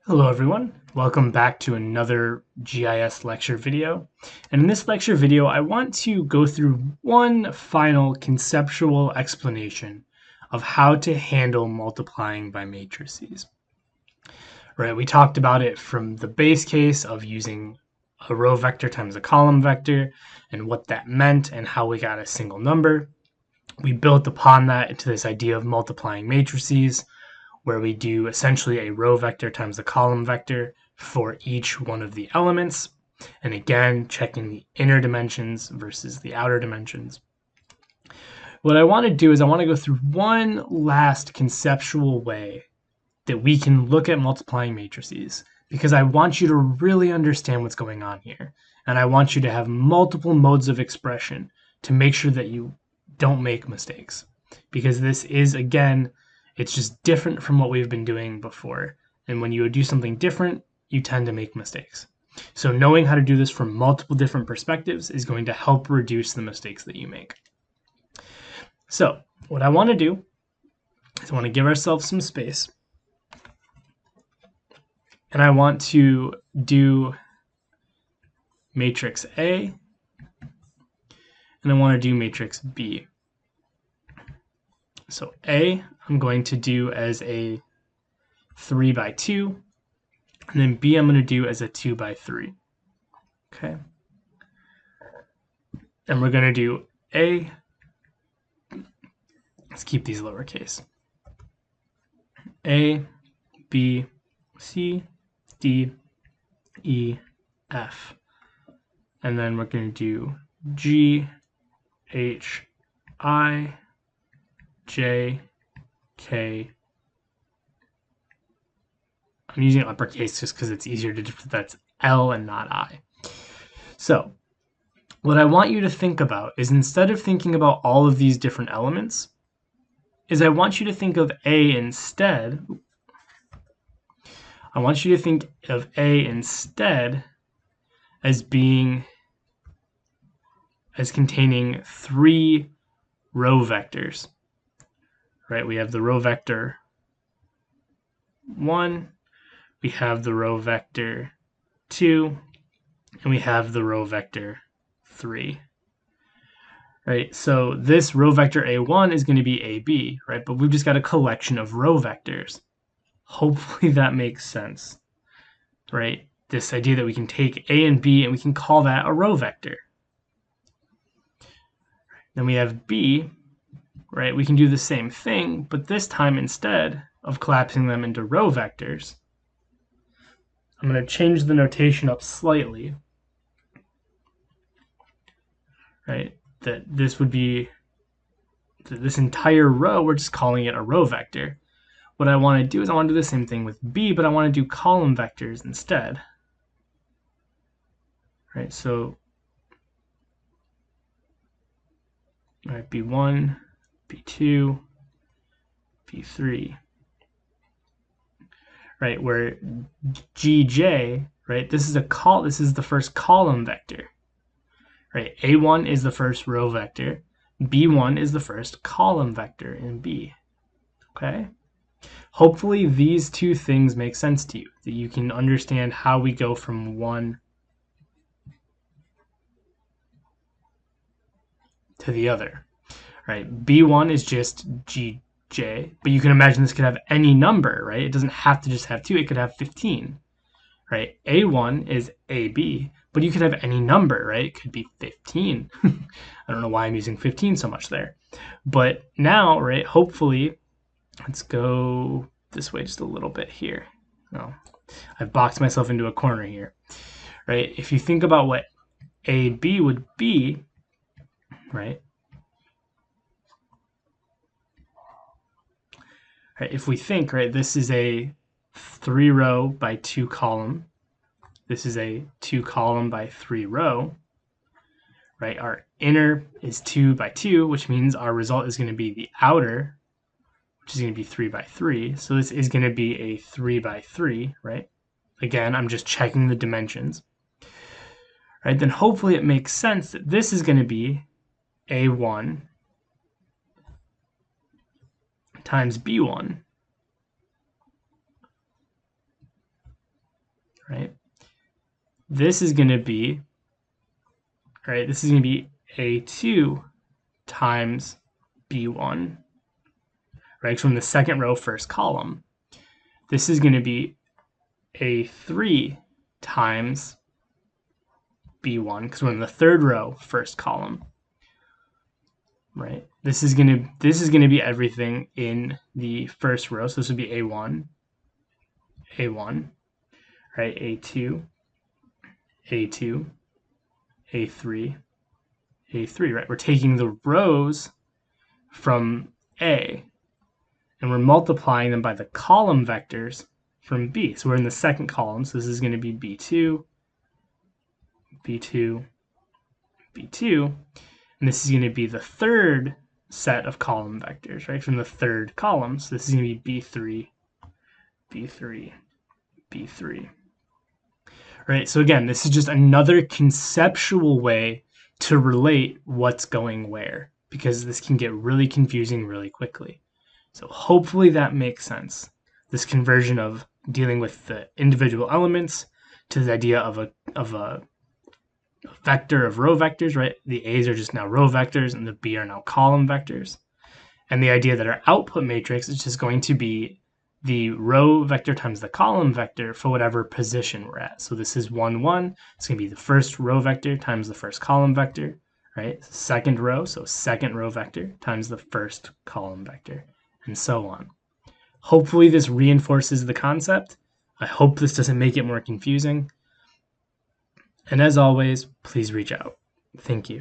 Hello everyone, welcome back to another GIS lecture video. And in this lecture video, I want to go through one final conceptual explanation of how to handle multiplying by matrices. Right, we talked about it from the base case of using a row vector times a column vector and what that meant and how we got a single number. We built upon that into this idea of multiplying matrices, where we do essentially a row vector times a column vector for each one of the elements. And again, checking the inner dimensions versus the outer dimensions. What I want to do is I want to go through one last conceptual way that we can look at multiplying matrices, because I want you to really understand what's going on here. And I want you to have multiple modes of expression to make sure that you don't make mistakes. Because this is, again, it's just different from what we've been doing before. And when you do something different, you tend to make mistakes. So knowing how to do this from multiple different perspectives is going to help reduce the mistakes that you make. So what I want to do is I want to give ourselves some space. And I want to do matrix A, and I want to do matrix B. So A, I'm going to do as a 3 by 2, and then B I'm going to do as a 2 by 3. Okay. And we're going to do A, let's keep these lowercase, A, B, C, D, E, F. And then we're going to do G, H, I, J, K. I'm using uppercase just because it's easier to differentiate. That's L and not I. So what I want you to think about is, instead of thinking about all of these different elements, is I want you to think of A instead. I want you to think of A instead as containing 3 row vectors. Right? We have the row vector 1, we have the row vector 2, and we have the row vector 3. Right? So this row vector A1 is going to be AB, right? But we've just got a collection of row vectors. Hopefully that makes sense, right? This idea that we can take A and B and we can call that a row vector. Then we have B, right? We can do the same thing, but this time, instead of collapsing them into row vectors, I'm going to change the notation up slightly, right? That this would be, this entire row, we're just calling it a row vector. What I want to do is I want to do the same thing with B, but I want to do column vectors instead. Right, so B1, B2, B3. Right, where GJ, right, this is the first column vector. Right, A1 is the first row vector, B1 is the first column vector in B. Okay? Hopefully these two things make sense to you, that you can understand how we go from one to the other. Right? B1 is just GJ, but you can imagine this could have any number, right? It doesn't have to just have 2, it could have 15. Right? A1 is AB, but you could have any number, right? It could be 15. I don't know why I'm using 15 so much there. But now, right, hopefully, let's go this way just a little bit here. No, I've boxed myself into a corner here. Right? If you think about what AB would be, right? Right, if we think, right, this is a 3 row by 2 column. This is a 2 column by 3 row. Right, our inner is 2 by 2, which means our result is going to be the outer, which is going to be 3 by 3. So this is going to be a 3 by 3, right? Again, I'm just checking the dimensions. Right, then hopefully it makes sense that this is going to be A1 times B1 right? This is going to be, right, this is going to be A2 times B1, right? So in the second row, first column. This is going to be A3 times B1, because we're in the third row, first column, right? This is gonna be everything in the first row. So this would be A1, right? A2, A2, A3, A3, right? We're taking the rows from A and we're multiplying them by the column vectors from B. So we're in the second column. So this is going to be B2, B2, B2. And this is going to be the third set of column vectors, right? From the third column. So this is going to be B3, B3, B3. Right, so again, this is just another conceptual way to relate what's going where, because this can get really confusing really quickly. So hopefully that makes sense. This conversion of dealing with the individual elements to the idea of a vector of row vectors, right? The A's are just now row vectors and the B are now column vectors. And the idea that our output matrix is just going to be the row vector times the column vector for whatever position we're at. So this is 1, 1. It's going to be the first row vector times the first column vector, right? Second row, so second row vector times the first column vector, and so on. Hopefully this reinforces the concept. I hope this doesn't make it more confusing. And as always, please reach out. Thank you.